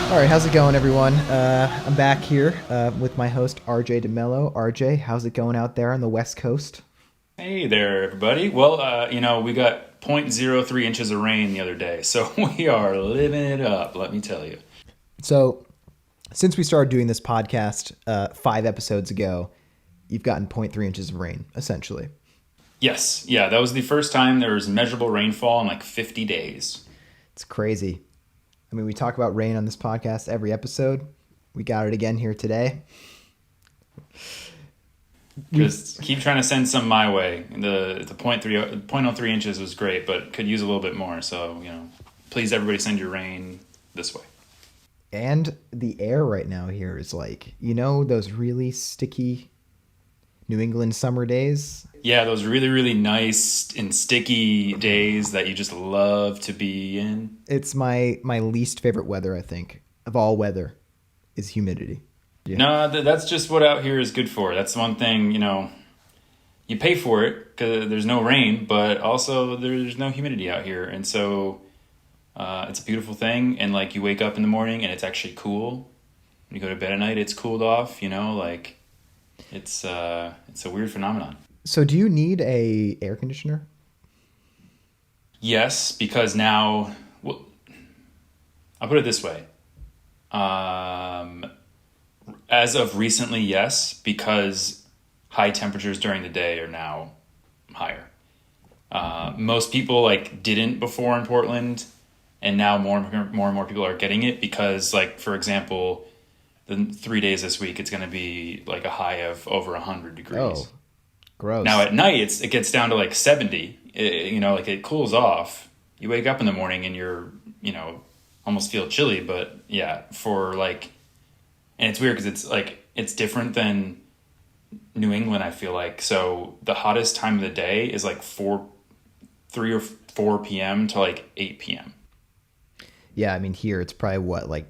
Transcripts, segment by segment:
All right, how's it going, everyone? I'm back here with my host, RJ DeMello. RJ, how's it going out there on the West Coast? Hey there, everybody. Well, we got zero point zero 0.03 inches of rain the other day, so we are living it up, let me tell you. So, since we started doing this podcast 5 episodes ago, you've gotten zero point 0.3 inches of rain, essentially. Yes, yeah, that was the first time there was measurable rainfall in like 50 days. It's crazy. I mean, we talk about rain on this podcast every episode. We got it again here today. Just keep trying to send some my way. The 0.03 inches was great, but could use a little bit more. So, please everybody send your rain this way. And the air right now here is like, those really sticky New England summer days? Yeah, those really, really nice and sticky days that you just love to be in. It's my least favorite weather, I think, of all weather, is humidity. Yeah. No, that's just what out here is good for. That's one thing, you pay for it because there's no rain, but also there's no humidity out here. And so it's a beautiful thing. And like you wake up in the morning and it's actually cool. When you go to bed at night, it's cooled off, it's a weird phenomenon. So do you need a air conditioner? Yes, because now, well, I'll put it this way. As of recently, yes, because high temperatures during the day are now higher. Most people didn't before in Portland, and now more and more people are getting it because, for example, the 3 days this week it's going to be like a high of over 100 degrees. Oh, gross. Now at night it gets down to 70. It cools off. You wake up in the morning and you're almost feel chilly, but yeah, and it's weird because it's different than New England, I feel like. So the hottest time of the day is 3 or 4 p.m. to 8 p.m. Yeah, I mean, here it's probably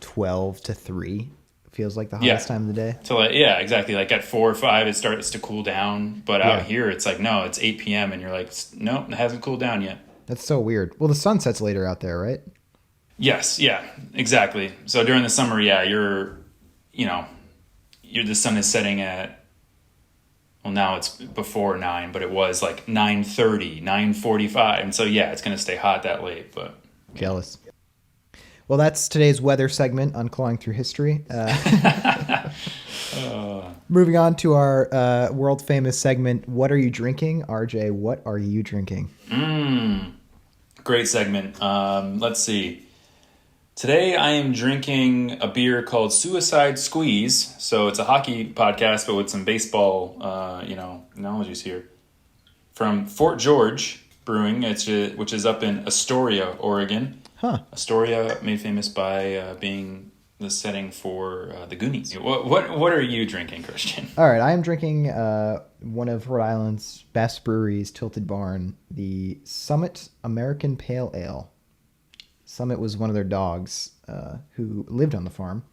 12 to 3 feels like the hottest time of the day. So yeah, exactly. At 4 or 5 it starts to cool down, but out here it's no, it's 8 p.m. and you're nope, it hasn't cooled down yet. That's so weird. Well, the sun sets later out there, right? Yes, yeah, exactly. So during the summer, yeah, the sun is setting at, well, now it's before 9, but it was 9:30, 9:45. And so, yeah, it's going to stay hot that late, but. Yeah. Jealous. Well, that's today's weather segment on Clawing Through History. Moving on to our world famous segment, What Are You Drinking? RJ, what are you drinking? Great segment. Let's see. Today I am drinking a beer called Suicide Squeeze. So it's a hockey podcast, but with some baseball, analogies here. From Fort George Brewing, which is up in Astoria, Oregon. Huh. Astoria, made famous by being the setting for the Goonies. What are you drinking, Christian? All right, I am drinking one of Rhode Island's best breweries, Tilted Barn, the Summit American Pale Ale. Summit was one of their dogs who lived on the farm.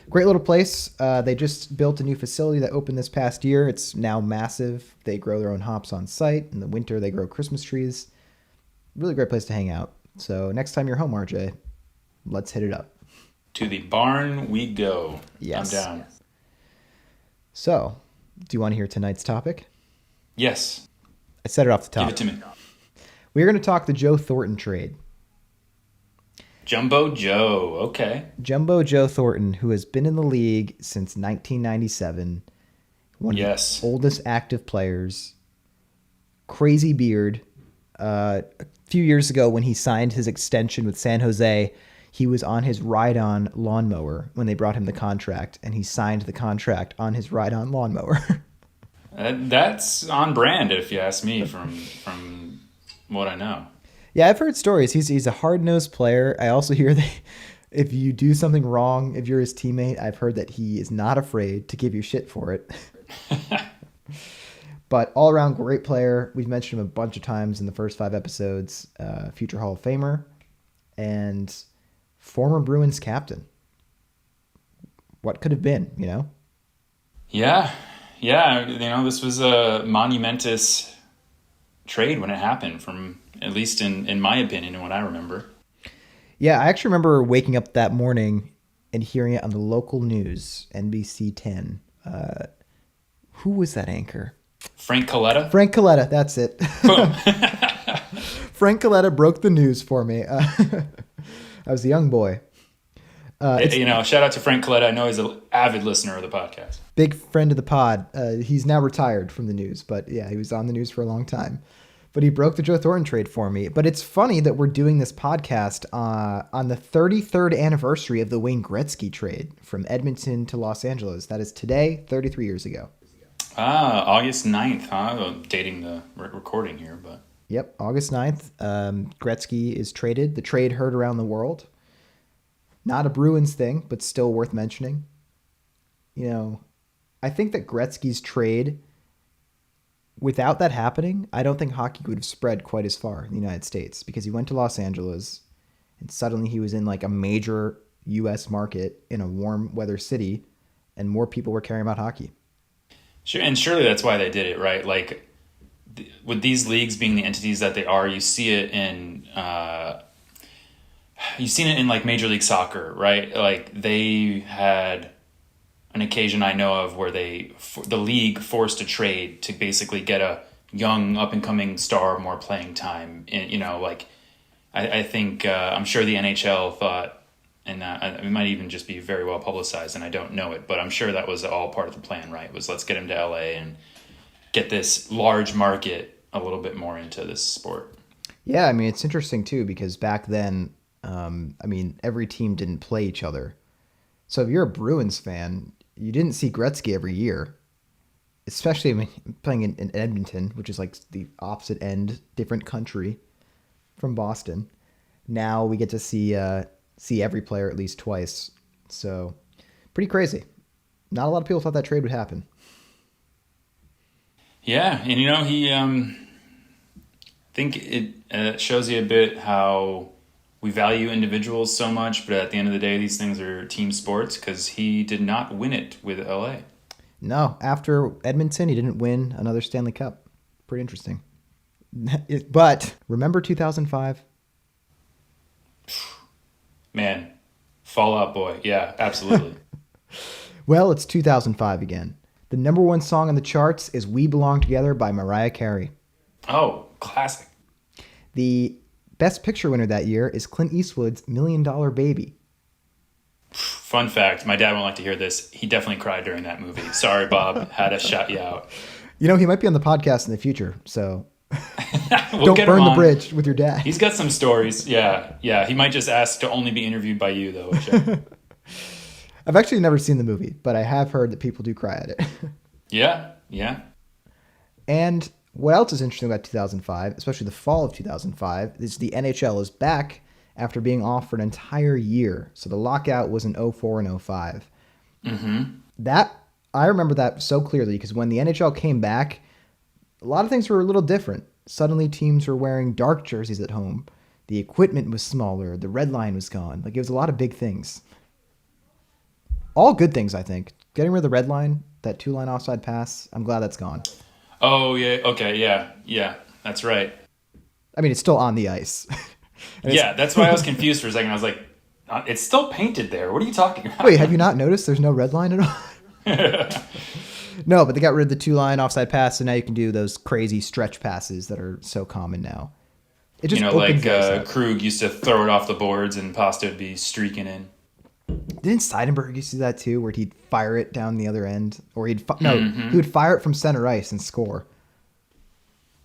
Great little place. They just built a new facility that opened this past year. It's now massive. They grow their own hops on site. In the winter, they grow Christmas trees. Really great place to hang out. So next time you're home, RJ, let's hit it up. To the barn we go. Yes. I'm down. Yes. So, do you want to hear tonight's topic? Yes. I set it off the top. Give it to me. We're going to talk the Joe Thornton trade. Jumbo Joe. Okay. Jumbo Joe Thornton, who has been in the league since 1997. One of the oldest active players. Crazy beard. A few years ago when he signed his extension with San Jose, he was on his ride-on lawnmower when they brought him the contract, and he signed the contract on his ride-on lawnmower. That's on brand, if you ask me, from what I know. Yeah, I've heard stories. He's a hard-nosed player. I also hear that if you do something wrong, if you're his teammate, I've heard that he is not afraid to give you shit for it. But all-around great player. We've mentioned him a bunch of times in the first 5 episodes. Future Hall of Famer and former Bruins captain. What could have been, Yeah. This was a monumentous trade when it happened, from at least in my opinion and what I remember. Yeah, I actually remember waking up that morning and hearing it on the local news, NBC 10. Who was that anchor? Frank Coletta? Frank Coletta, that's it. Boom. Frank Coletta broke the news for me. I was a young boy. Shout out to Frank Coletta. I know he's an avid listener of the podcast. Big friend of the pod. He's now retired from the news, but yeah, he was on the news for a long time. But he broke the Joe Thornton trade for me. But it's funny that we're doing this podcast on the 33rd anniversary of the Wayne Gretzky trade from Edmonton to Los Angeles. That is today, 33 years ago. August 9th, huh? Dating the recording here, but... Yep, August 9th. Gretzky is traded. The trade heard around the world. Not a Bruins thing, but still worth mentioning. You know, I think that Gretzky's trade, without that happening, I don't think hockey would have spread quite as far in the United States, because he went to Los Angeles and suddenly he was in like a major U.S. market in a warm weather city, and more people were caring about hockey. Sure, and surely that's why they did it, right? Like, with these leagues being the entities that they are, you see it in... You've seen it in like Major League Soccer, right? Like they had an occasion I know of where the league forced a trade to basically get a young up and coming star more playing time. And, I think I'm sure the NHL thought, and it might even just be very well publicized, and I don't know it, but I'm sure that was all part of the plan, right? Was let's get him to LA and get this large market a little bit more into this sport. Yeah, I mean, it's interesting too, because back then, every team didn't play each other. So if you're a Bruins fan, you didn't see Gretzky every year, especially playing in Edmonton, which is like the opposite end, different country from Boston. Now we get to see every player at least twice. So pretty crazy. Not a lot of people thought that trade would happen. Yeah, and he, I think it shows you a bit how we value individuals so much, but at the end of the day, these things are team sports, because he did not win it with LA. No, after Edmonton, he didn't win another Stanley Cup. Pretty interesting. But remember 2005? Man, Fall Out Boy. Yeah, absolutely. Well, it's 2005 again. The number one song on the charts is We Belong Together by Mariah Carey. Oh, classic. The Best Picture winner that year is Clint Eastwood's $1 Million Baby. Fun fact, my dad won't like to hear this. He definitely cried during that movie. Sorry, Bob. Had to shout you out. He might be on the podcast in the future, so We'll don't burn the bridge with your dad. He's got some stories. Yeah. He might just ask to only be interviewed by you, though. I've actually never seen the movie, but I have heard that people do cry at it. Yeah. And what else is interesting about 2005, especially the fall of 2005, is the NHL is back after being off for an entire year. So the lockout was in 04 and 05. Mm-hmm. I remember that so clearly, because when the NHL came back, a lot of things were a little different. Suddenly teams were wearing dark jerseys at home. The equipment was smaller. The red line was gone. Like, it was a lot of big things. All good things, I think. Getting rid of the red line, that 2-line offside pass, I'm glad that's gone. Oh, yeah. Okay, yeah. That's right. I mean, it's still on the ice. Yeah, that's why I was confused for a second. I was like, it's still painted there. What are you talking about? Wait, have you not noticed there's no red line at all? No, but they got rid of the 2-line offside pass, so now you can do those crazy stretch passes that are so common now. It just opens like Krug used to throw it off the boards and Pasta would be streaking in. Didn't Seidenberg used to do that too, where he'd fire it down the other end? Or he would fire it from center ice and score.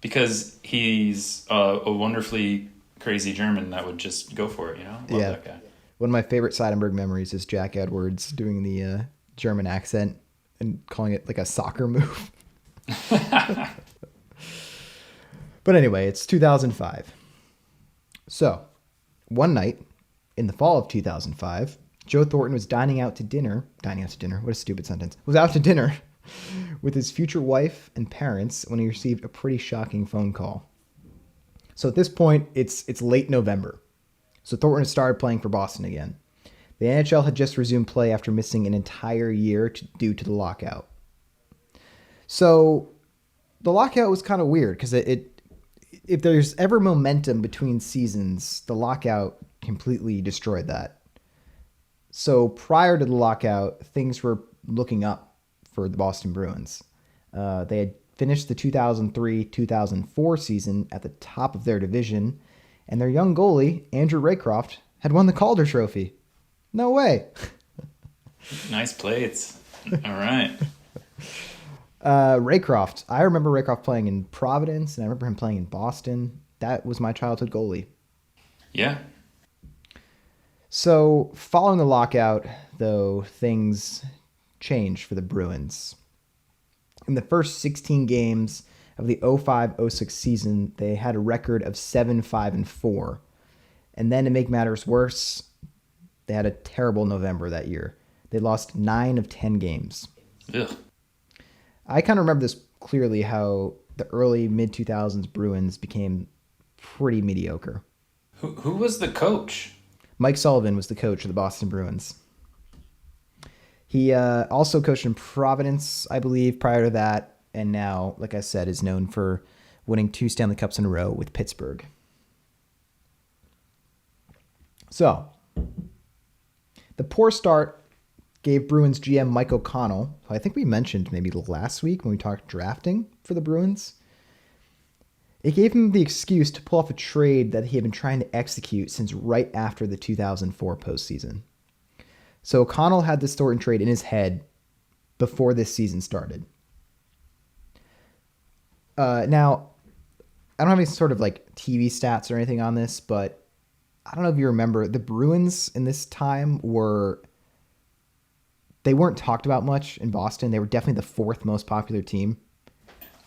Because he's a wonderfully crazy German that would just go for it, Love that guy. One of my favorite Seidenberg memories is Jack Edwards doing the German accent and calling it like a soccer move. But anyway, it's 2005. So, one night in the fall of 2005, Joe Thornton was dining out to dinner. What a stupid sentence. Was out to dinner with his future wife and parents when he received a pretty shocking phone call. So at this point, it's late November. So Thornton has started playing for Boston again. The NHL had just resumed play after missing an entire year due to the lockout. So the lockout was kind of weird, because if there's ever momentum between seasons, the lockout completely destroyed that. So prior to the lockout, things were looking up for the Boston Bruins. They had finished the 2003-2004 season at the top of their division, and their young goalie, Andrew Raycroft, had won the Calder Trophy. No way. Nice plates. All right. Raycroft. I remember Raycroft playing in Providence, and I remember him playing in Boston. That was my childhood goalie. Yeah. So, following the lockout, though, things changed for the Bruins. In the first 16 games of the 05-06 season, they had a record of 7-5-4. And then to make matters worse, they had a terrible November that year. They lost 9 of 10 games. Ugh. I kind of remember this clearly, how the early mid-2000s Bruins became pretty mediocre. Who was the coach? Mike Sullivan was the coach of the Boston Bruins. He also coached in Providence, I believe, prior to that, and now, like I said, is known for winning 2 Stanley Cups in a row with Pittsburgh. So, the poor start gave Bruins GM Mike O'Connell, who I think we mentioned maybe last week when we talked drafting for the Bruins. It gave him the excuse to pull off a trade that he had been trying to execute since right after the 2004 postseason. So O'Connell had this Thornton trade in his head before this season started. Now, I don't have any sort of like TV stats or anything on this, but I don't know if you remember, the Bruins in this time they weren't talked about much in Boston. They were definitely the 4th most popular team.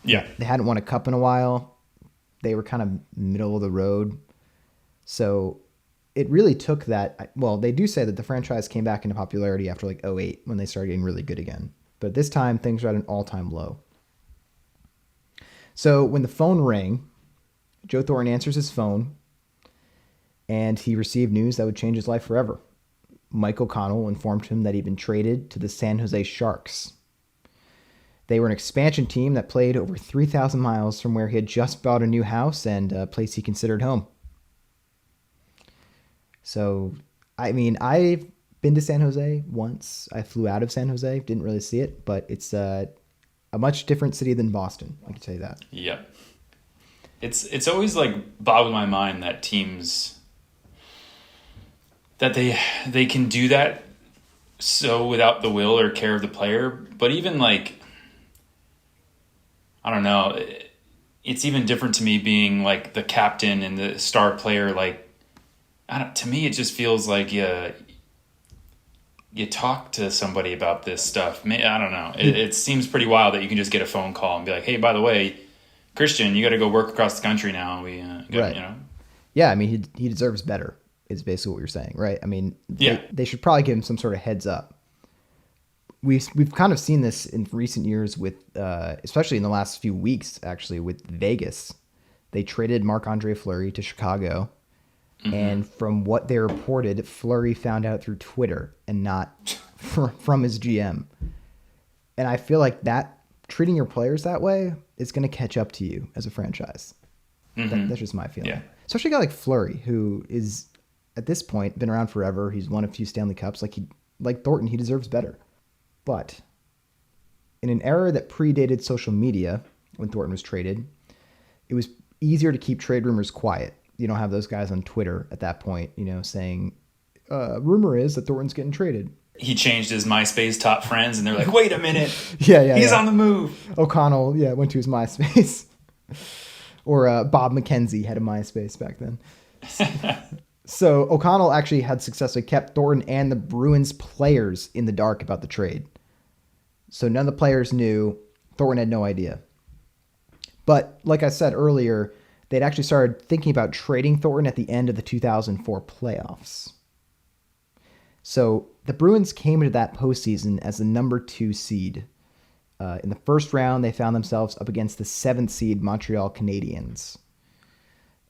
Yeah. They hadn't won a cup in a while. They were kind of middle of the road. So it really took that. Well, they do say that the franchise came back into popularity after like 2008 when they started getting really good again. But this time, things were at an all-time low. So when the phone rang, Joe Thornton answers his phone, and he received news that would change his life forever. Mike O'Connell informed him that he'd been traded to the San Jose Sharks. They were an expansion team that played over 3,000 miles from where he had just bought a new house and a place he considered home. So, I mean, I've been to San Jose once. I flew out of San Jose, didn't really see it, but it's a much different city than Boston. I can tell you that. Yeah. It's always like boggles my mind that teams that they can do that so without the will or care of the player. But even like, I don't know, it's even different to me being like the captain and the star player. Like, to me, it just feels like you talk to somebody about this stuff. I don't know. It seems pretty wild that you can just get a phone call and be like, hey, by the way, Christian, you got to go work across the country now. Right. You know. Yeah, I mean, he deserves better, is basically what you're saying, right? I mean, they should probably give him some sort of heads up. We've kind of seen this in recent years with, especially in the last few weeks, actually, with Vegas. They traded Marc-Andre Fleury to Chicago. Mm-hmm. And from what they reported, Fleury found out through Twitter and not from his GM. And I feel like that treating your players that way is going to catch up to you as a franchise. Mm-hmm. That's just my feeling. Yeah. Especially a guy like Fleury, who is at this point been around forever. He's won a few Stanley Cups. Like Thornton, he deserves better. But in an era that predated social media, when Thornton was traded, it was easier to keep trade rumors quiet. You don't have those guys on Twitter at that point, saying, rumor is that Thornton's getting traded. He changed his MySpace top friends, and they're like, wait a minute. He's on the move. O'Connell, went to his MySpace. Or Bob McKenzie had a MySpace back then. So O'Connell actually had successfully kept Thornton and the Bruins players in the dark about the trade. So none of the players knew. Thornton had no idea. But like I said earlier, they'd actually started thinking about trading Thornton at the end of the 2004 playoffs. So the Bruins came into that postseason as the number 2 seed. In the first round, they found themselves up against the 7th seed Montreal Canadiens.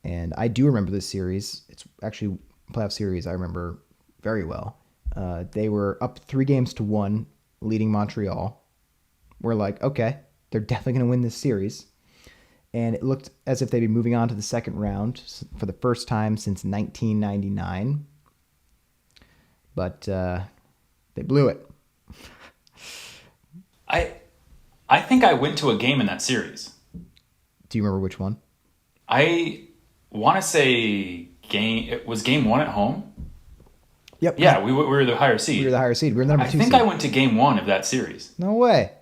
And I do remember this series. It's actually a playoff series I remember very well. They were up 3-1, leading Montreal. We're like, okay, they're definitely going to win this series. and it looked as if they'd be moving on to the second round for the first time since 1999. But they blew it. I think I went to a game in that series. Do you remember which one? I want to say it was game one at home. Yep. Yeah, we were the higher seed. We were the higher seed. We were the number 2 I think seed. I went to game one of that series. No way.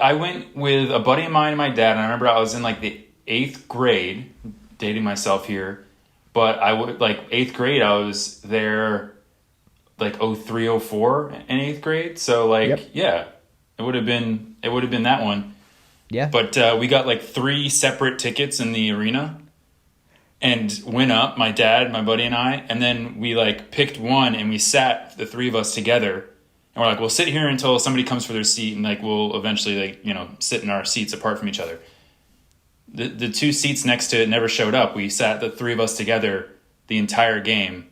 I went with a buddy of mine and my dad, and I remember I was in like the 8th grade, dating myself here, but I would like 8th grade, I was there like 03, 04 in 8th grade. So like, Yep. yeah, it would have been that one. Yeah. But we got like 3 separate tickets in the arena and went up, my dad, my buddy and I, and then we like picked one and we sat, the 3 of us together. And we're like, we'll sit here until somebody comes for their seat, and like we'll eventually like, you know, sit in our seats apart from each other. The 2 seats next to it never showed up. We sat, the 3 of us together, the entire game,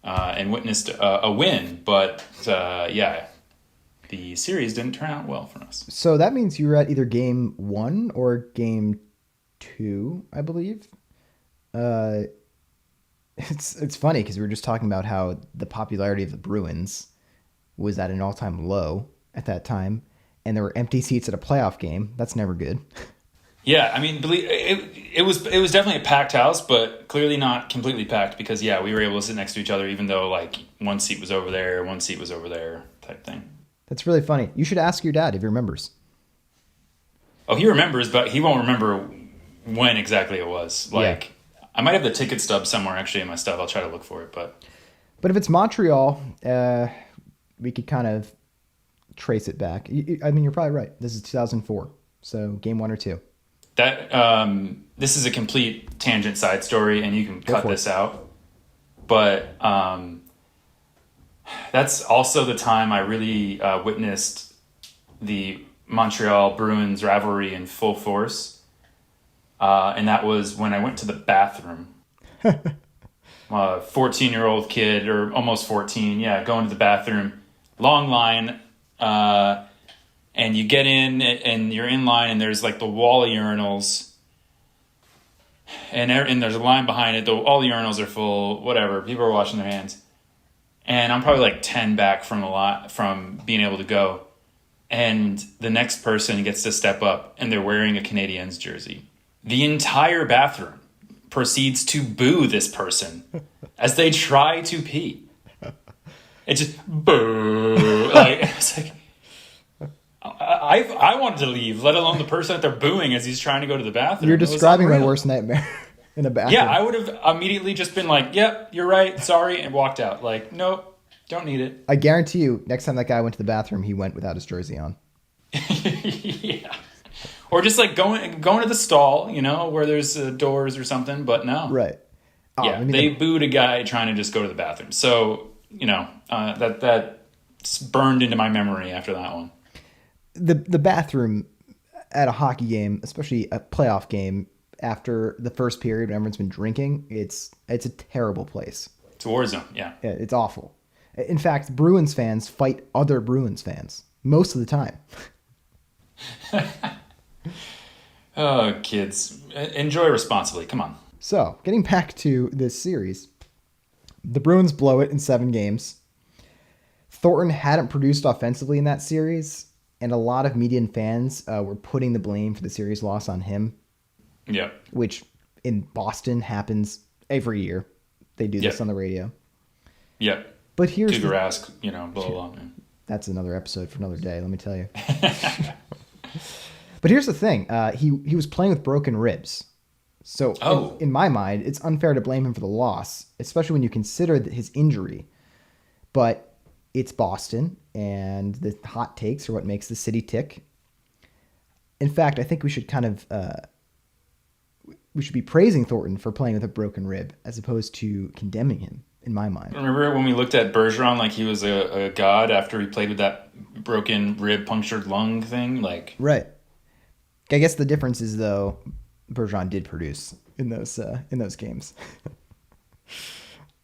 and witnessed a win. But yeah, the series didn't turn out well for us. So that means you were at either game 1 or game 2, I believe. It's funny because we were just talking about how the popularity of the Bruins was at an all-time low at that time, and there were empty seats at a playoff game. That's never good. Yeah, I mean, it was definitely a packed house, but clearly not completely packed because, yeah, we were able to sit next to each other even though, like, one seat was over there, one seat was over there type thing. That's really funny. You should ask your dad if he remembers. Oh, he remembers, but he won't remember when exactly it was. Like, yeah. I might have the ticket stub somewhere, actually, in my stuff. I'll try to look for it, but if it's Montreal, we could kind of trace it back. I mean, you're probably right. This is 2004, so game 1 or 2. That this is a complete tangent side story, and you can cut this out. But that's also the time I really witnessed the Montreal Bruins rivalry in full force, and that was when I went to the bathroom. A 14-year-old kid, or almost 14, yeah, going to the bathroom. Long line, and you get in, and you're in line, and there's like the wall of urinals, and there's a line behind it. All the urinals are full, whatever. People are washing their hands, and I'm probably like 10 back from being able to go, and the next person gets to step up, and they're wearing a Canadiens jersey. The entire bathroom proceeds to boo this person as they try to pee. It just boo. Like, it's like I wanted to leave, let alone the person that they're booing as he's trying to go to the bathroom. You're describing my worst nightmare in a bathroom. Yeah, I would have immediately just been like, "Yep, you're right, sorry," and walked out. Like, nope, don't need it. I guarantee you, next time that guy went to the bathroom, he went without his jersey on. Yeah, or just like going to the stall, you know, where there's doors or something. But no, right? Oh, yeah, they booed a guy trying to just go to the bathroom. So you know that's burned into my memory after that one. The bathroom at a hockey game, especially a playoff game, after the first period when everyone's been drinking, it's a terrible place. It's a war zone, yeah. It's awful. In fact, Bruins fans fight other Bruins fans most of the time. Oh, kids. Enjoy responsibly. Come on. So, getting back to this series, the Bruins blow it in 7 games. Thornton hadn't produced offensively in that series, and a lot of media and fans were putting the blame for the series loss on him. Yeah. Which in Boston happens every year. They do this on the radio. Yeah. But here's Cougar ask, blah, blah, blah. That's another episode for another day, let me tell you. But here's the thing. He was playing with broken ribs. So in my mind, it's unfair to blame him for the loss, especially when you consider his injury. But it's Boston, and the hot takes are what makes the city tick. In fact, I think we should kind of we should be praising Thornton for playing with a broken rib as opposed to condemning him, in my mind. Remember when we looked at Bergeron like he was a god after he played with that broken rib, punctured lung thing? Like, right. I guess the difference is, though, Bergeron did produce in those games.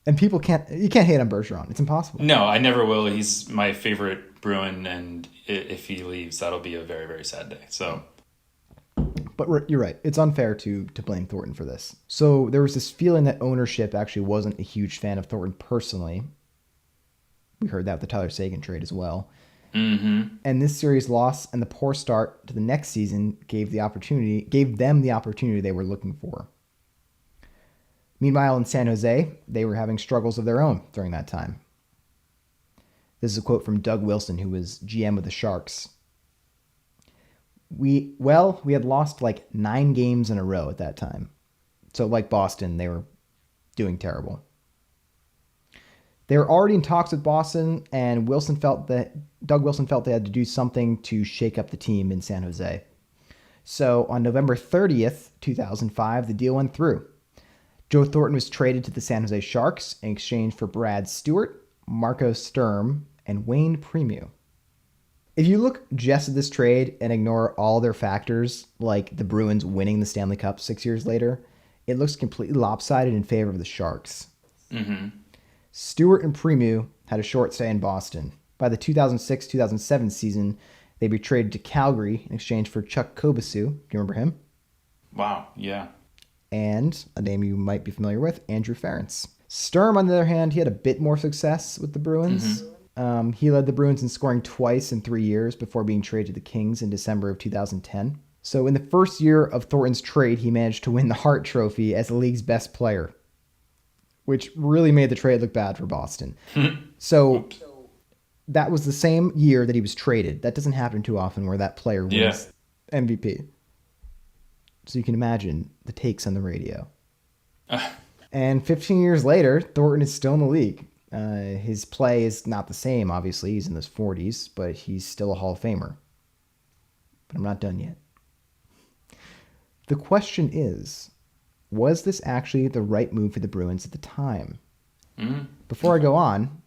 And you can't hate on Bergeron. It's impossible. No, I never will. He's my favorite Bruin, and if he leaves, that'll be a very, very sad day. So, But you're right. It's unfair to blame Thornton for this. So there was this feeling that ownership actually wasn't a huge fan of Thornton personally. We heard that with the Tyler Seguin trade as well. Mm-hmm. And this series loss and the poor start to the next season gave them the opportunity they were looking for. Meanwhile, in San Jose, they were having struggles of their own during that time. This is a quote from Doug Wilson, who was GM of the Sharks. We had lost like 9 games in a row at that time. So like Boston, they were doing terrible. They were already in talks with Boston, and Doug Wilson felt they had to do something to shake up the team in San Jose. So on November 30th, 2005, the deal went through. Joe Thornton was traded to the San Jose Sharks in exchange for Brad Stuart, Marco Sturm, and Wayne Primeau. If you look just at this trade and ignore all their factors, like the Bruins winning the Stanley Cup 6 years later, it looks completely lopsided in favor of the Sharks. Mm-hmm. Stewart and Primeau had a short stay in Boston. By the 2006-2007 season, they'd be traded to Calgary in exchange for Chuck Kobasu. Do you remember him? Wow, yeah. And a name you might be familiar with, Andrew Ference. Sturm, on the other hand, he had a bit more success with the Bruins. Mm-hmm. He led the Bruins in scoring twice in 3 years before being traded to the Kings in December of 2010. So in the first year of Thornton's trade, he managed to win the Hart Trophy as the league's best player, which really made the trade look bad for Boston. So that was the same year that he was traded. That doesn't happen too often where that player wins MVP. So you can imagine the takes on the radio. And 15 years later, Thornton is still in the league. His play is not the same, obviously. He's in his 40s, but he's still a Hall of Famer. But I'm not done yet. The question is, was this actually the right move for the Bruins at the time? Mm-hmm. Before I go on,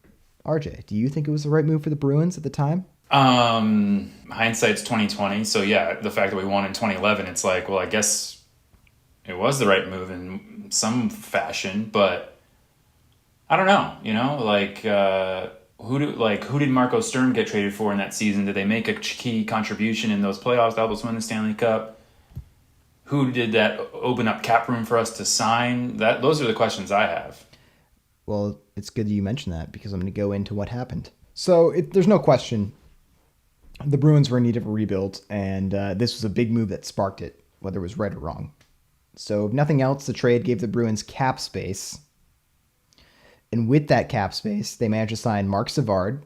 RJ, do you think it was the right move for the Bruins at the time? Hindsight's 2020. So yeah, the fact that we won in 2011, it's like, well, I guess it was the right move in some fashion, but I don't know, who did Marco Sturm get traded for in that season? Did they make a key contribution in those playoffs to help us win the Stanley Cup? Who did that open up cap room for us to sign? Those are the questions I have. Well, it's good that you mentioned that because I'm going to go into what happened. So there's no question the Bruins were in need of a rebuild, and this was a big move that sparked it, whether it was right or wrong. So if nothing else, the trade gave the Bruins cap space. And with that cap space, they managed to sign Marc Savard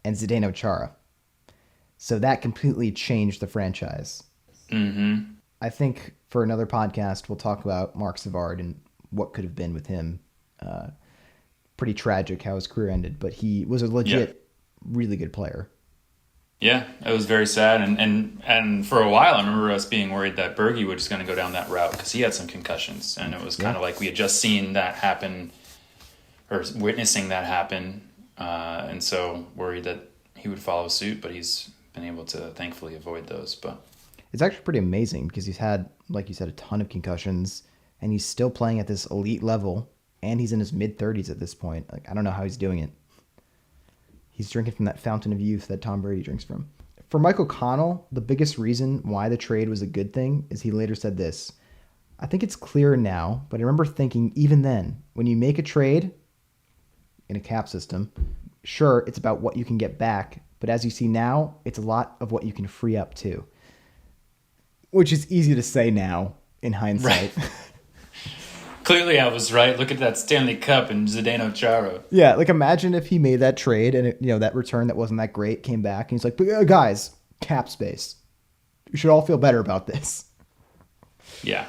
and Zdeno Chara. So that completely changed the franchise. Mm-hmm. I think for another podcast, we'll talk about Marc Savard and what could have been with him. Pretty tragic how his career ended, but he was a legit, really good player. Yeah, it was very sad. And for a while, I remember us being worried that Berge was going to go down that route because he had some concussions. And it was kind of like we had just seen that happen or witnessing that happen. And so worried that he would follow suit, but he's been able to thankfully avoid those. But it's actually pretty amazing because he's had, like you said, a ton of concussions and he's still playing at this elite level and he's in his mid-30s at this point. Like, I don't know how he's doing it. He's drinking from that fountain of youth that Tom Brady drinks from. For Michael Connell, the biggest reason why the trade was a good thing is he later said this. I think it's clear now, but I remember thinking even then, when you make a trade in a cap system, sure, it's about what you can get back, but as you see now, it's a lot of what you can free up too. Which is easy to say now in hindsight. Right. Clearly I was right. Look at that Stanley Cup and Zdeno Chara. Yeah, like imagine if he made that trade and that return that wasn't that great came back and he's like, but guys, cap space. You should all feel better about this. Yeah.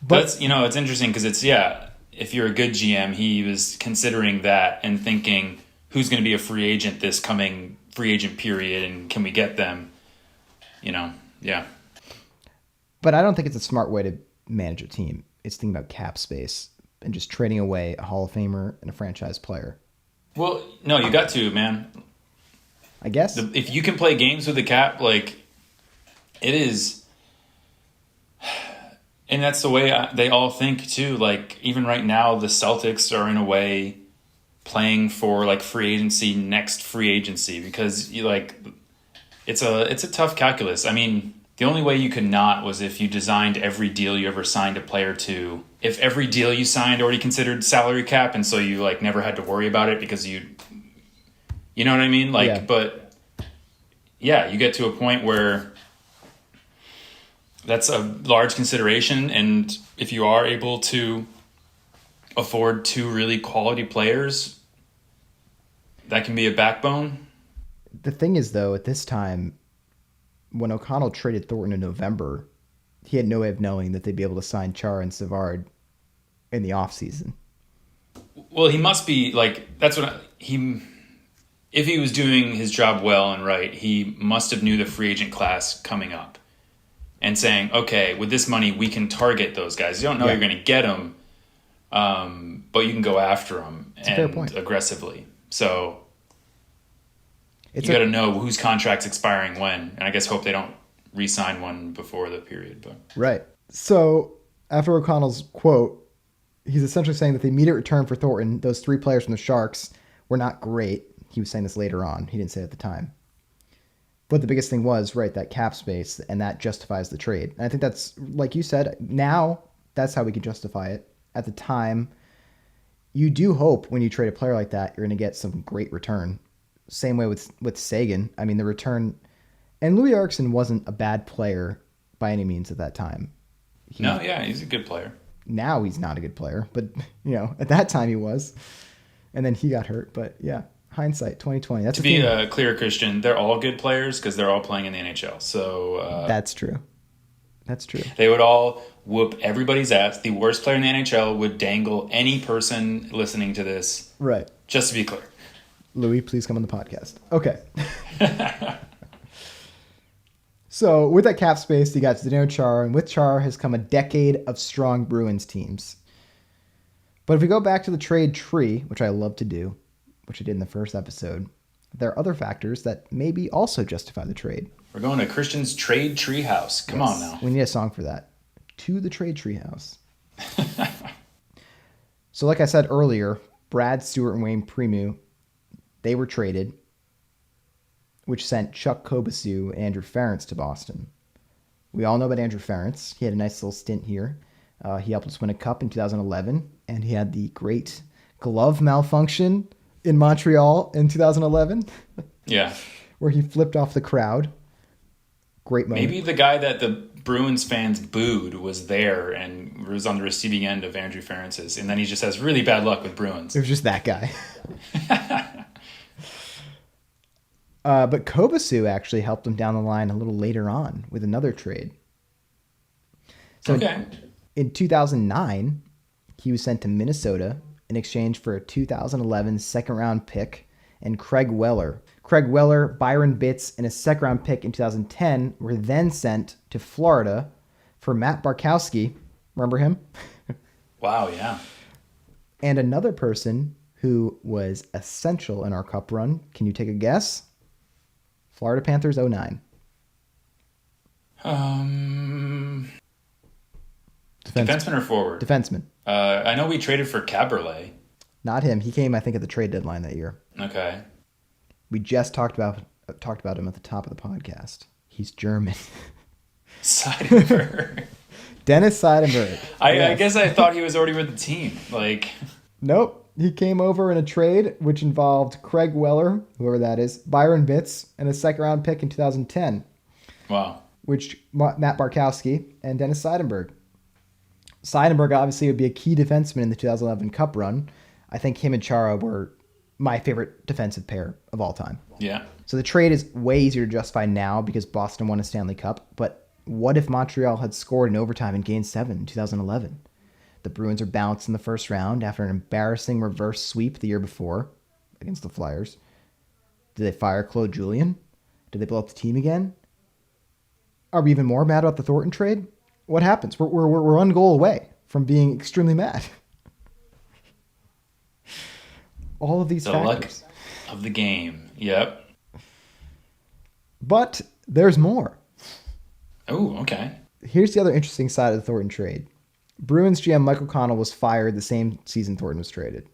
But it's interesting because if you're a good GM, he was considering that and thinking who's going to be a free agent this coming free agent period and can we get them? Yeah. But I don't think it's a smart way to manage a team. It's thinking about cap space and just trading away a Hall of Famer and a franchise player. Well, no, you got to, man. I guess. If you can play games with the cap, like, it is... And that's the way they all think, too. Like, even right now, the Celtics are, in a way, playing for, like, free agency, next free agency. Because, it's a tough calculus. I mean... The only way you could not was if you designed every deal you ever signed a player to. If every deal you signed already considered salary cap, and so you like never had to worry about it because you know what I mean? Like, Yeah. but yeah, you get to a point where that's a large consideration, and if you are able to afford two really quality players, that can be a backbone. The thing is, though, at this time, when O'Connell traded Thornton in November, he had no way of knowing that they'd be able to sign Char and Savard in the offseason. Well, he must be like that's what he. If he was doing his job well and right, he must have knew the free agent class coming up, and saying, "Okay, with this money, we can target those guys. You don't know you're going to get them, but you can go after them and aggressively." So you got to know whose contract's expiring when, and I guess hope they don't re-sign one before the period. But right. So after O'Connell's quote, he's essentially saying that the immediate return for Thornton, those three players from the Sharks, were not great. He was saying this later on. He didn't say it at the time. But the biggest thing was, right, that cap space, and that justifies the trade. And I think that's, like you said, now that's how we can justify it. At the time, you do hope when you trade a player like that, you're going to get some great return. Same way with Sagan. I mean, the return... And Louis Eriksson wasn't a bad player by any means at that time. He's a good player. Now he's not a good player, but, at that time he was. And then he got hurt, but yeah. Hindsight, 2020. That's to be clear, Christian, they're all good players because they're all playing in the NHL. So that's true. They would all whoop everybody's ass. The worst player in the NHL would dangle any person listening to this. Right. Just to be clear. Louis, please come on the podcast. Okay. So with that cap space, you got Zdeno Chara, and with Chara has come a decade of strong Bruins teams. But if we go back to the trade tree, which I love to do, which I did in the first episode, there are other factors that maybe also justify the trade. We're going to Christian's Trade Treehouse. Come on now. We need a song for that. To the Trade Treehouse. So like I said earlier, Brad Stuart and Wayne Primeau, they were traded, which sent Chuck Kobasu and Andrew Ference to Boston. We all know about Andrew Ference. He had a nice little stint here. He helped us win a cup in 2011, and he had the great glove malfunction in Montreal in 2011. Yeah. Where he flipped off the crowd. Great moment. Maybe the guy that the Bruins fans booed was there and was on the receiving end of Andrew Ference's, and then he just has really bad luck with Bruins. It was just that guy. But Kobasu actually helped him down the line a little later on with another trade. So in 2009, he was sent to Minnesota in exchange for a 2011 second-round pick and Craig Weller. Craig Weller, Byron Bitts, and a second-round pick in 2010 were then sent to Florida for Matt Barkowski. Remember him? Wow, yeah. And another person who was essential in our cup run. Can you take a guess? Florida Panthers 09. Defenseman or forward? Defenseman. I know we traded for Caberlet. Not him. He came, I think, at the trade deadline that year. Okay. We just talked about him at the top of the podcast. He's German. Seidenberg. Dennis Seidenberg. I guess I thought he was already with the team. Nope. He came over in a trade which involved Craig Weller, whoever that is, Byron Bitts, and a second-round pick in 2010. Wow. Which Matt Barkowski and Dennis Seidenberg. Seidenberg obviously would be a key defenseman in the 2011 Cup run. I think him and Chara were my favorite defensive pair of all time. Yeah. So the trade is way easier to justify now because Boston won a Stanley Cup. But what if Montreal had scored in overtime in Game 7 in 2011? The Bruins are bounced in the first round after an embarrassing reverse sweep the year before against the Flyers. Did they fire Claude Julien? Did they blow up the team again? Are we even more mad about the Thornton trade? What happens? We're one goal away from being extremely mad. All of these factors. Luck of the game. Yep. But there's more. Oh, okay. Here's the other interesting side of the Thornton trade. Bruins GM Michael Connell was fired the same season Thornton was traded.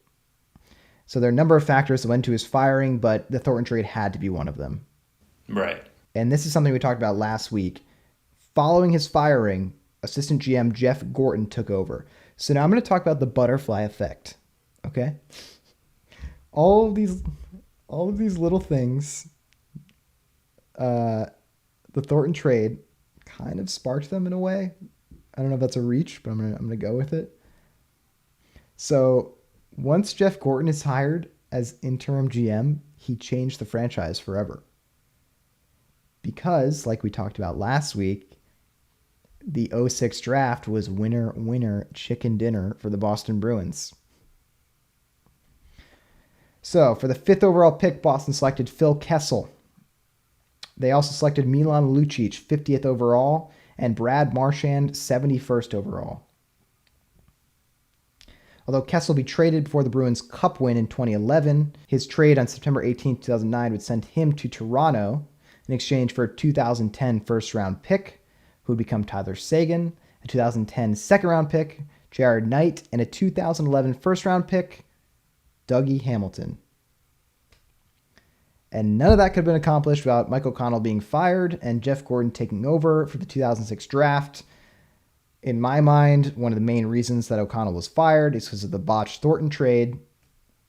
So there are a number of factors that went to his firing, but the Thornton trade had to be one of them. Right. And this is something we talked about last week. Following his firing, assistant GM Jeff Gorton took over. So now I'm going to talk about the butterfly effect. Okay? All of these little things, the Thornton trade kind of sparked them in a way. I don't know if that's a reach, but I'm gonna go with it. So once Jeff Gorton is hired as interim GM, he changed the franchise forever. Because, like we talked about last week, the '06 draft was winner, winner, chicken dinner for the Boston Bruins. So, for the 5th overall pick, Boston selected Phil Kessel. They also selected Milan Lucic, 50th overall, and Brad Marchand, 71st overall. Although Kessel will be traded before the Bruins' Cup win in 2011, his trade on September 18, 2009 would send him to Toronto in exchange for a 2010 first-round pick, who would become Tyler Seguin, a 2010 second-round pick, Jared Knight, and a 2011 first-round pick, Dougie Hamilton. And none of that could have been accomplished without Mike O'Connell being fired and Jeff Gorton taking over for the 2006 draft. In my mind, one of the main reasons that O'Connell was fired is because of the botched Thornton trade,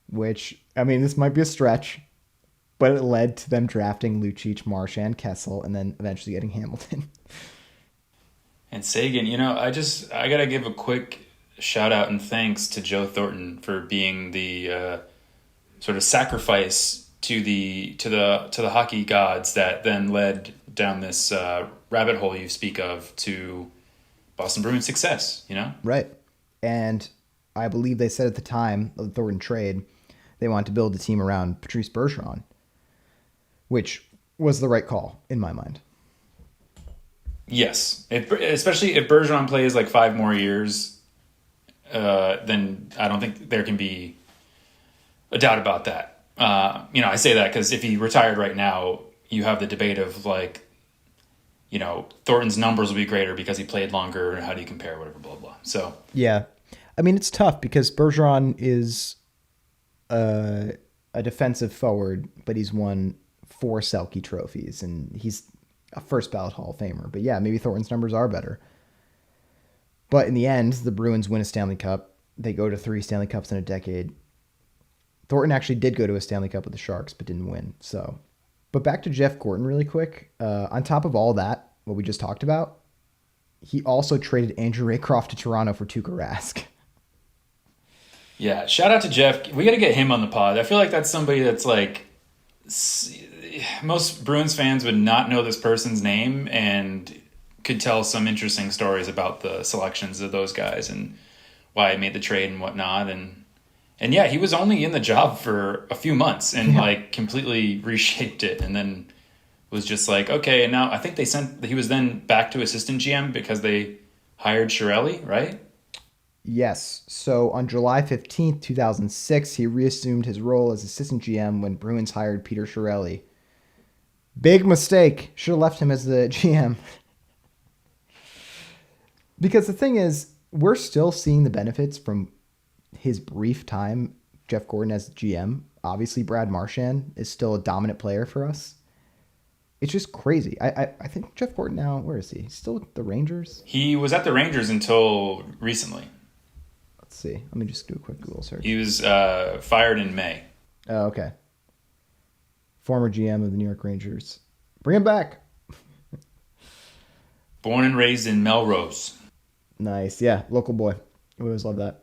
which, I mean, this might be a stretch, but it led to them drafting Lucic, Marchand, Kessel, and then eventually getting Hamilton. And Sagan, I got to give a quick shout out and thanks to Joe Thornton for being the sort of sacrifice to the hockey gods that then led down this rabbit hole you speak of to Boston Bruins' success. Right. And I believe they said at the time of the Thornton trade they wanted to build a team around Patrice Bergeron, which was the right call in my mind. Yes, especially if Bergeron plays like 5 more years. Then I don't think there can be a doubt about that. I say that because if he retired right now, you have the debate of like, Thornton's numbers will be greater because he played longer. How do you compare? Whatever, blah, blah. So yeah, I mean, it's tough because Bergeron is a defensive forward, but he's won 4 Selke trophies and he's a first ballot Hall of Famer. But yeah, maybe Thornton's numbers are better. But in the end, the Bruins win a Stanley Cup. They go to 3 Stanley Cups in a decade. Thornton actually did go to a Stanley Cup with the Sharks, but didn't win. So, but back to Jeff Gorton really quick. On top of all that, what we just talked about, he also traded Andrew Raycroft to Toronto for Tuukka Rask. Yeah, shout out to Jeff. We got to get him on the pod. I feel like that's somebody that's like, most Bruins fans would not know this person's name and could tell some interesting stories about the selections of those guys and why I made the trade and whatnot. And yeah, he was only in the job for a few months and like completely reshaped it. And then was just like, okay. And now I think he was then back to assistant GM because they hired Chiarelli, right? Yes. So on July 15th, 2006, he reassumed his role as assistant GM when Bruins hired Peter Chiarelli. Big mistake. Should have left him as the GM. Because the thing is, we're still seeing the benefits from his brief time, Jeff Gorton as GM. Obviously, Brad Marchand is still a dominant player for us. It's just crazy. I think Jeff Gorton now, where is he? He's still with the Rangers? He was at the Rangers until recently. Let's see. Let me just do a quick Google search. He was fired in May. Oh, okay. Former GM of the New York Rangers. Bring him back. Born and raised in Melrose. Nice. Yeah, local boy. We always love that.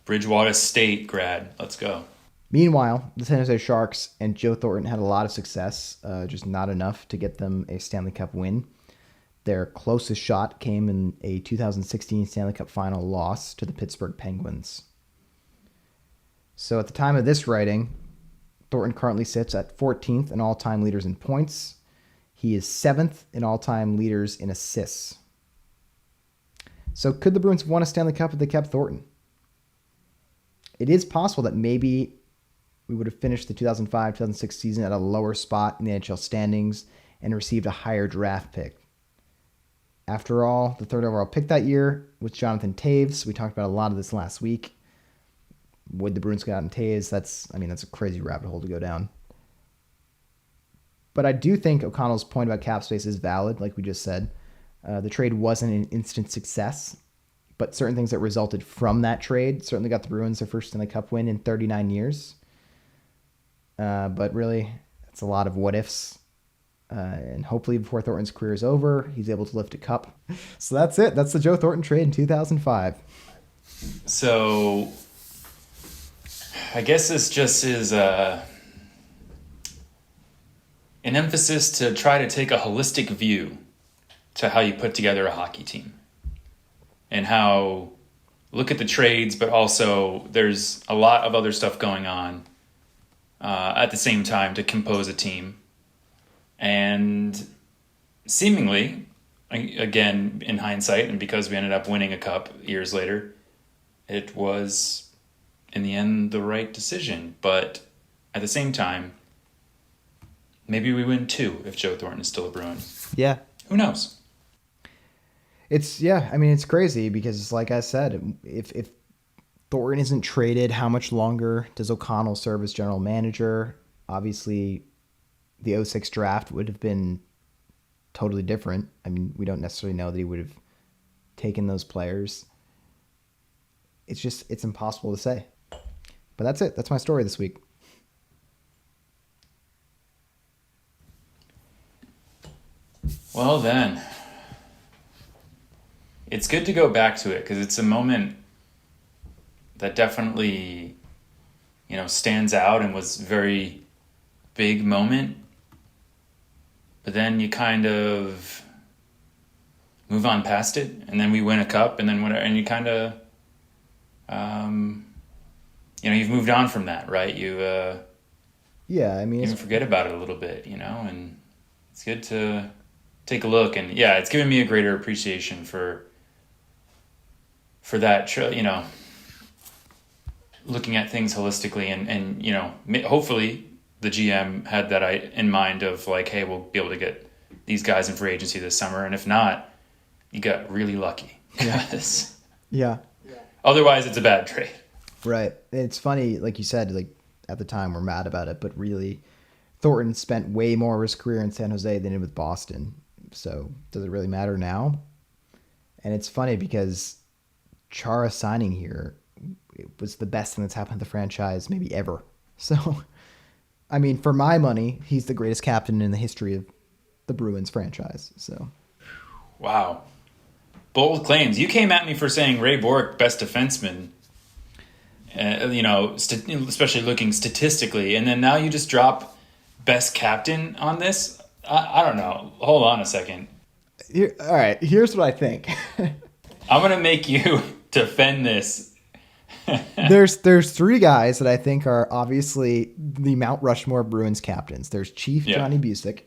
Bridgewater State grad. Let's go. Meanwhile, the San Jose Sharks and Joe Thornton had a lot of success, just not enough to get them a Stanley Cup win. Their closest shot came in a 2016 Stanley Cup final loss to the Pittsburgh Penguins. So at the time of this writing, Thornton currently sits at 14th in all-time leaders in points. He is 7th in all-time leaders in assists. So could the Bruins have won a Stanley Cup if they kept Thornton? It is possible that maybe we would have finished the 2005-2006 season at a lower spot in the NHL standings and received a higher draft pick. After all, the 3rd overall pick that year was Jonathan Toews. We talked about a lot of this last week. Would the Bruins get out in Toews? That's a crazy rabbit hole to go down. But I do think O'Connell's point about cap space is valid, like we just said. The trade wasn't an instant success, but certain things that resulted from that trade certainly got the Bruins their first Stanley Cup win in 39 years. But really, it's a lot of what ifs. And hopefully before Thornton's career is over, he's able to lift a cup. So that's it. That's the Joe Thornton trade in 2005. So I guess this just is an emphasis to try to take a holistic view to how you put together a hockey team. And how look at the trades, but also there's a lot of other stuff going on at the same time to compose a team. And seemingly, again, in hindsight, and because we ended up winning a cup years later, it was, in the end, the right decision. But at the same time, maybe we win 2 if Joe Thornton is still a Bruin. Yeah. Who knows? It's crazy because, like I said, if Thornton isn't traded, how much longer does O'Connell serve as general manager? Obviously, the 06 draft would have been totally different. I mean, we don't necessarily know that he would have taken those players. It's impossible to say. But that's it. That's my story this week. Well, then, it's good to go back to it because it's a moment that definitely, stands out and was a very big moment. But then you kind of move on past it, and then we win a cup, and then whatever, and you kind of, you've moved on from that, right? You, you forget about it a little bit, and it's good to take a look, and it's given me a greater appreciation for that, looking at things holistically, and hopefully the GM had that in mind of like, hey, we'll be able to get these guys in free agency this summer, and if not, you got really lucky. Yeah. Otherwise, it's a bad trade. Right. It's funny, like you said, like at the time we're mad about it, but really, Thornton spent way more of his career in San Jose than he did with Boston. So does it really matter now? And it's funny because Chara signing here, it was the best thing that's happened to the franchise maybe ever. So, I mean, for my money, he's the greatest captain in the history of the Bruins franchise. So, wow, bold claims. You came at me for saying Ray Bourque best defenseman. Especially looking statistically, and then now you just drop best captain on this. I don't know. Hold on a second. All right, here's what I think. I'm gonna make you defend this. There's 3 guys that I think are obviously the Mount Rushmore Bruins captains. There's Chief Johnny Bucyk.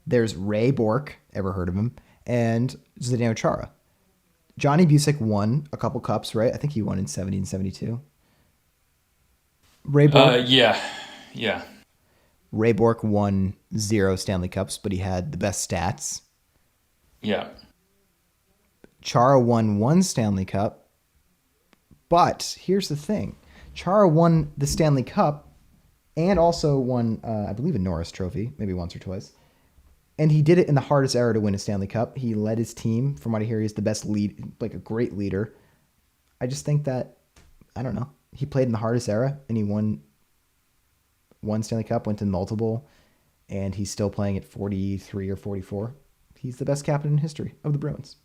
There's Ray Bourque, ever heard of him, and Zdeno Chara. Johnny Bucyk won a couple cups, right? I think he won in 70 and 72. Ray Bourque. Yeah. Ray Bourque won 0 Stanley Cups, but he had the best stats. Yeah. Chara won 1 Stanley Cup, but here's the thing. Chara won the Stanley Cup and also won, I believe, a Norris Trophy, maybe once or twice. And he did it in the hardest era to win a Stanley Cup. He led his team. From what I hear, he's the best lead, like a great leader. I just think that, I don't know. He played in the hardest era, and he won 1 Stanley Cup, went to multiple, and he's still playing at 43 or 44. He's the best captain in history of the Bruins.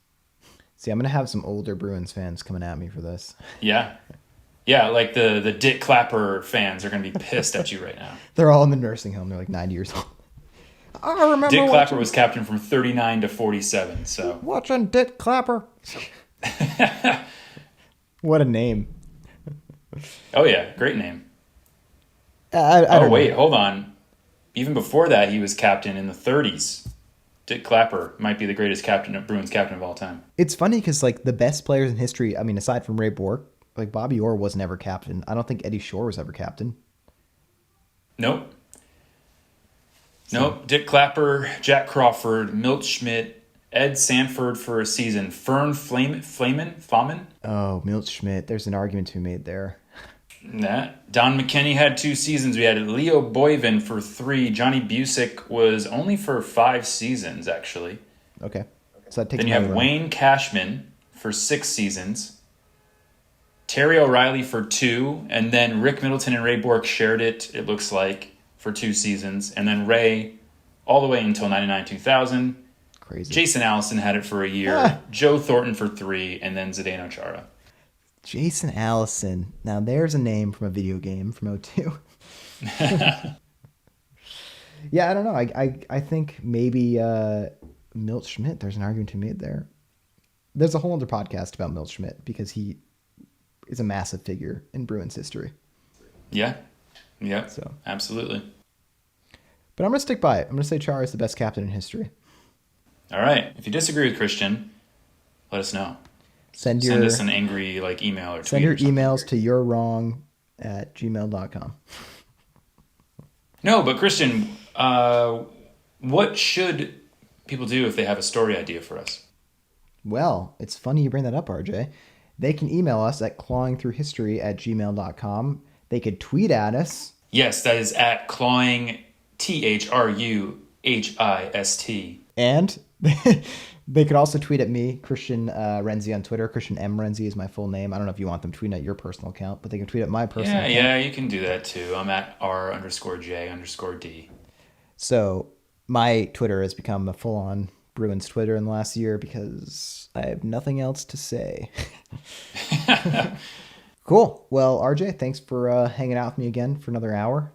See, I'm going to have some older Bruins fans coming at me for this. Yeah. Yeah, like the Dick Clapper fans are going to be pissed at you right now. They're all in the nursing home. They're like 90 years old. I remember Dick Clapper was captain from 39 to 47, so. Watching Dick Clapper. What a name. Oh, yeah. Great name. I don't know. Hold on. Even before that, he was captain in the 30s. Dick Clapper might be the greatest Bruins captain of all time. It's funny because, like, the best players in history, I mean, aside from Ray Bourque, like, Bobby Orr was never captain. I don't think Eddie Shore was ever captain. Nope. Dick Clapper, Jack Crawford, Milt Schmidt, Ed Sanford for a season, Fern Flaman? Oh, Milt Schmidt. There's an argument to be made there. Don McKinney had 2 seasons. We had Leo Boyven for 3. Johnny Bucyk was only for 5 seasons, actually. Okay. So that takes Then you have another one. Wayne Cashman for 6 seasons. Terry O'Reilly for 2. And then Rick Middleton and Ray Bork shared it looks like, for 2 seasons. And then Ray all the way until 99-2000. Crazy. Jason Allison had it for a year. Joe Thornton for 3. And then Zdeno Chara. Jason Allison. Now there's a name from a video game from '02. Yeah, I don't know. I think maybe Milt Schmidt, there's an argument to be made there. There's a whole other podcast about Milt Schmidt because he is a massive figure in Bruins history. Yeah. Yeah. So Absolutely. But I'm going to stick by it. I'm going to say Chara is the best captain in history. All right. If you disagree with Christian, let us know. Send us an angry email or tweet. Send your emails to yourwrong@gmail.com. No, but Christian, what should people do if they have a story idea for us? Well, it's funny you bring that up, RJ. They can email us at clawingthroughhistory@gmail.com. They could tweet at us. Yes, that is at clawing, THRUHIST. And they could also tweet at me, Christian Renzi on Twitter. Christian M. Renzi is my full name. I don't know if you want them tweeting at your personal account, but they can tweet at my personal account. Yeah, you can do that too. I'm at R_J_D. So my Twitter has become a full-on Bruins Twitter in the last year because I have nothing else to say. Cool. Well, RJ, thanks for hanging out with me again for another hour.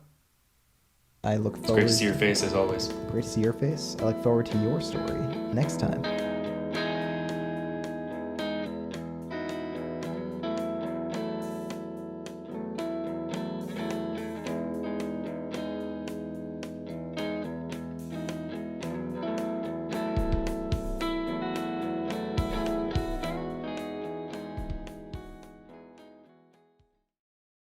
I look forward. It's great to see your face as always. Great to see your face. I look forward to your story next time.